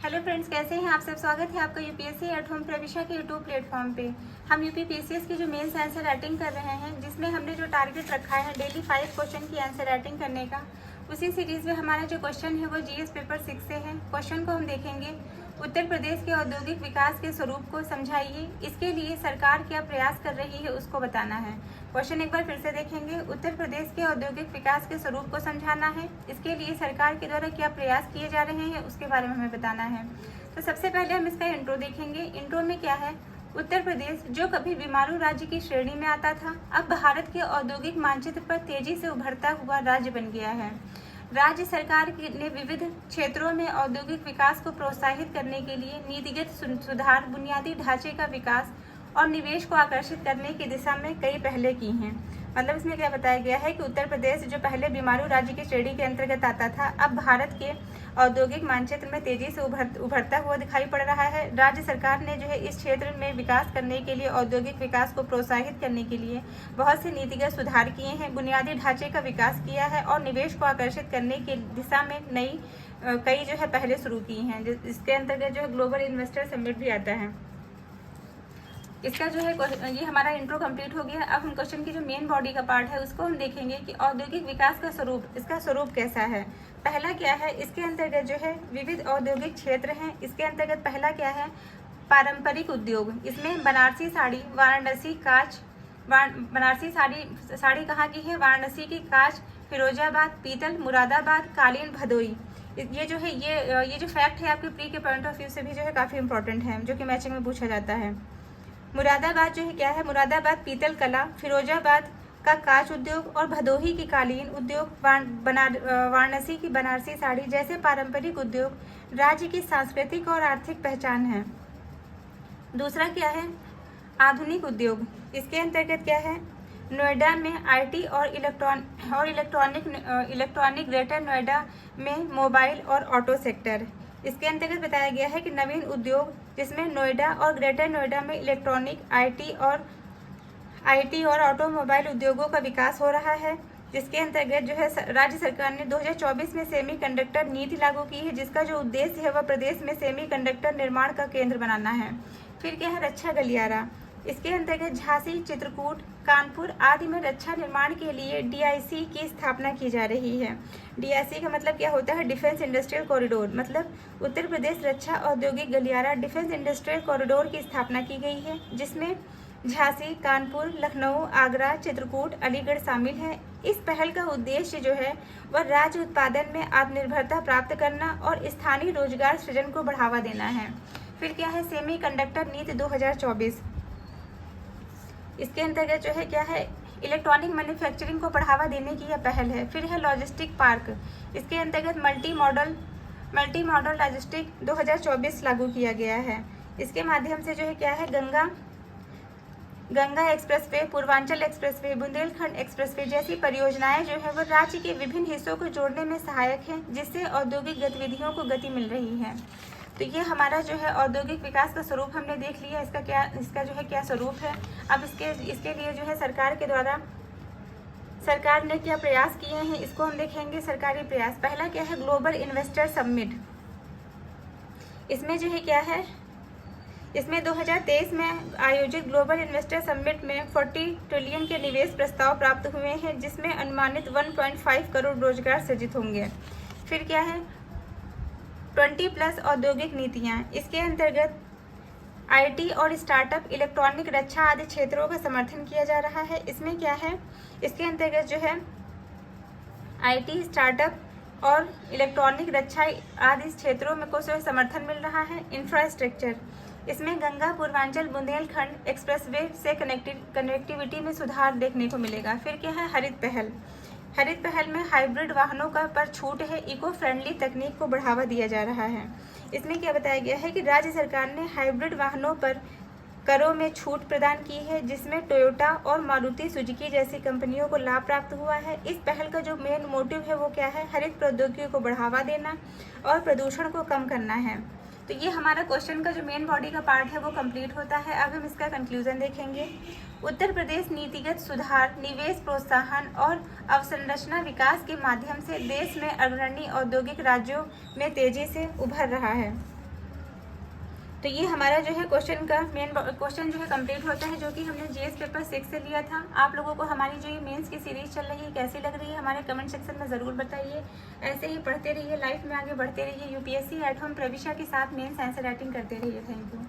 Hello friends, कैसे हैं आप सब। स्वागत है आपका यूपीएससी एट होम प्रविशा के यूट्यूब प्लेटफॉर्म पे। हम यूपी पीसीएस की जो मेंस आंसर राइटिंग कर रहे हैं, जिसमें हमने जो टारगेट रखा है डेली 5 क्वेश्चन की आंसर राइटिंग करने का, उसी सीरीज में हमारा जो क्वेश्चन है वो जीएस पेपर 6 से है। क्वेश्चन को हम देखेंगे, उत्तर प्रदेश के औद्योगिक विकास के स्वरूप को समझाइए, इसके लिए सरकार क्या प्रयास कर रही है उसको बताना है। क्वेश्चन एक बार फिर से देखेंगे, उत्तर प्रदेश के औद्योगिक विकास के स्वरूप को समझाना है, इसके लिए सरकार के द्वारा क्या प्रयास किए जा रहे हैं उसके बारे में हमें बताना है। तो सबसे पहले हम इसका इंट्रो देखेंगे। इंट्रो में क्या है, उत्तर प्रदेश जो कभी बीमारू राज्य की श्रेणी में आता था, अब भारत के औद्योगिक मानचित्र पर तेजी से उभरता हुआ राज्य बन गया है। राज्य सरकार ने विविध क्षेत्रों में औद्योगिक विकास को प्रोत्साहित करने के लिए नीतिगत सुधार, बुनियादी ढांचे का विकास और निवेश को आकर्षित करने की दिशा में कई पहलें की हैं। मतलब इसमें क्या बताया गया है कि उत्तर प्रदेश जो पहले बीमारू राज्य की श्रेणी के अंतर्गत आता था, अब भारत के औद्योगिक मानचित्र में तेजी से उभरता हुआ दिखाई पड़ रहा है। राज्य सरकार ने जो है इस क्षेत्र में विकास करने के लिए, औद्योगिक विकास को प्रोत्साहित करने के लिए बहुत से नीतिगत सुधार किए हैं, बुनियादी ढांचे का विकास किया है और निवेश को आकर्षित करने की दिशा में कई जो है पहले शुरू की हैं। इसके अंतर्गत जो है ग्लोबल इन्वेस्टर समिट भी आता है। इसका जो है ये हमारा इंट्रो कंप्लीट हो गया। अब हम क्वेश्चन की जो मेन बॉडी का पार्ट है उसको हम देखेंगे कि औद्योगिक विकास का स्वरूप, इसका स्वरूप कैसा है। पहला क्या है, इसके अंतर्गत जो है विविध औद्योगिक क्षेत्र हैं। इसके अंतर्गत पहला क्या है, पारंपरिक उद्योग। इसमें बनारसी साड़ी, वाराणसी कांच, बनारसी साड़ी कहाँ की है, वाराणसी की कांच, फिरोजाबाद पीतल, मुरादाबाद कालीन, भदोई। ये जो है ये जो फैक्ट है आपके प्री के पॉइंट ऑफ व्यू से भी जो है काफ़ी इंपॉर्टेंट है, जो कि मैचिंग में पूछा जाता है। मुरादाबाद जो है क्या है, मुरादाबाद पीतल कला, फिरोजाबाद का कांच उद्योग और भदोही की कालीन उद्योग, वाराणसी की बनारसी साड़ी जैसे पारंपरिक उद्योग राज्य की सांस्कृतिक और आर्थिक पहचान है। दूसरा क्या है, आधुनिक उद्योग। इसके अंतर्गत क्या है, नोएडा में आईटी और इलेक्ट्रॉनिक, ग्रेटर नोएडा में मोबाइल और ऑटो सेक्टर। इसके अंतर्गत बताया गया है कि नवीन उद्योग, जिसमें नोएडा और ग्रेटर नोएडा में इलेक्ट्रॉनिक, आईटी और ऑटोमोबाइल उद्योगों का विकास हो रहा है। जिसके अंतर्गत जो है राज्य सरकार ने 2024 में सेमीकंडक्टर नीति लागू की है, जिसका जो उद्देश्य है वह प्रदेश में सेमीकंडक्टर निर्माण का केंद्र बनाना है। फिर क्या है, रक्षा गलियारा। इसके अंतर्गत झांसी, चित्रकूट, कानपुर आदि में रक्षा निर्माण के लिए डीआईसी की स्थापना की जा रही है। डीआईसी का मतलब क्या होता है, डिफेंस इंडस्ट्रियल कॉरिडोर। मतलब उत्तर प्रदेश रक्षा औद्योगिक गलियारा डिफेंस इंडस्ट्रियल कॉरिडोर की स्थापना की गई है, जिसमें झांसी, कानपुर, लखनऊ, आगरा, चित्रकूट, अलीगढ़ शामिल है। इस पहल का उद्देश्य जो है वह राज्य उत्पादन में आत्मनिर्भरता प्राप्त करना और स्थानीय रोजगार सृजन को बढ़ावा देना है। फिर क्या है, सेमीकंडक्टर नीति 2024। इसके अंतर्गत जो है क्या है, इलेक्ट्रॉनिक मैन्युफैक्चरिंग को बढ़ावा देने की यह पहल है। फिर है लॉजिस्टिक पार्क। इसके अंतर्गत मल्टी मॉडल लॉजिस्टिक 2024 लागू किया गया है। इसके माध्यम से जो है क्या है, Ganga expressway, Purvanchal expressway, Bundelkhand expressway जैसी परियोजनाएं जो है वो राज्य के विभिन्न हिस्सों को जोड़ने में सहायक हैं, जिससे औद्योगिक गतिविधियों को गति मिल रही है। तो ये हमारा जो है औद्योगिक विकास का स्वरूप हमने देख लिया, इसका जो है क्या स्वरूप है। अब इसके लिए जो है सरकार ने क्या प्रयास किए हैं इसको हम देखेंगे। सरकारी प्रयास, पहला क्या है, ग्लोबल इन्वेस्टर समिट। इसमें जो है क्या है, इसमें 2023 में आयोजित ग्लोबल इन्वेस्टर समिट में 40 ट्रिलियन के निवेश प्रस्ताव प्राप्त हुए हैं, जिसमें अनुमानित 1.5 करोड़ रोजगार सृजित होंगे। फिर क्या है, 20+ औद्योगिक नीतियाँ। इसके अंतर्गत आईटी और स्टार्टअप, इलेक्ट्रॉनिक, रक्षा आदि क्षेत्रों का समर्थन किया जा रहा है। इसमें क्या है, इसके अंतर्गत जो है आईटी, स्टार्टअप और इलेक्ट्रॉनिक, रक्षा आदि क्षेत्रों में को समर्थन मिल रहा है। इंफ्रास्ट्रक्चर, इसमें गंगा, पूर्वांचल, बुंदेलखंड एक्सप्रेसवे से कनेक्टिविटी में सुधार देखने को मिलेगा। फिर क्या है, हरित पहल में हाइब्रिड वाहनों पर छूट है, इको फ्रेंडली तकनीक को बढ़ावा दिया जा रहा है। इसमें क्या बताया गया है कि राज्य सरकार ने हाइब्रिड वाहनों पर करों में छूट प्रदान की है, जिसमें टोयोटा और मारुति सुजुकी जैसी कंपनियों को लाभ प्राप्त हुआ है। इस पहल का जो मेन मोटिव है वो क्या है, हरित प्रौद्योगिकी को बढ़ावा देना और प्रदूषण को कम करना है। तो ये हमारा क्वेश्चन का जो मेन बॉडी का पार्ट है वो कंप्लीट होता है। अब हम इसका कंक्लूजन देखेंगे। उत्तर प्रदेश नीतिगत सुधार, निवेश प्रोत्साहन और अवसंरचना विकास के माध्यम से देश में अग्रणी औद्योगिक राज्यों में तेजी से उभर रहा है। तो ये हमारा जो है क्वेश्चन का मेन क्वेश्चन जो है कंप्लीट होता है, जो कि हमने जीएस पेपर 6 से लिया था। आप लोगों को हमारी जो ये मेंस की सीरीज चल रही है कैसी लग रही है हमारे कमेंट सेक्शन में ज़रूर बताइए। ऐसे ही पढ़ते रहिए, लाइफ में आगे बढ़ते रहिए। यूपीएससी एट होम प्रविशा के साथ मेंस आंसर राइटिंग करते रहिए। Thank you.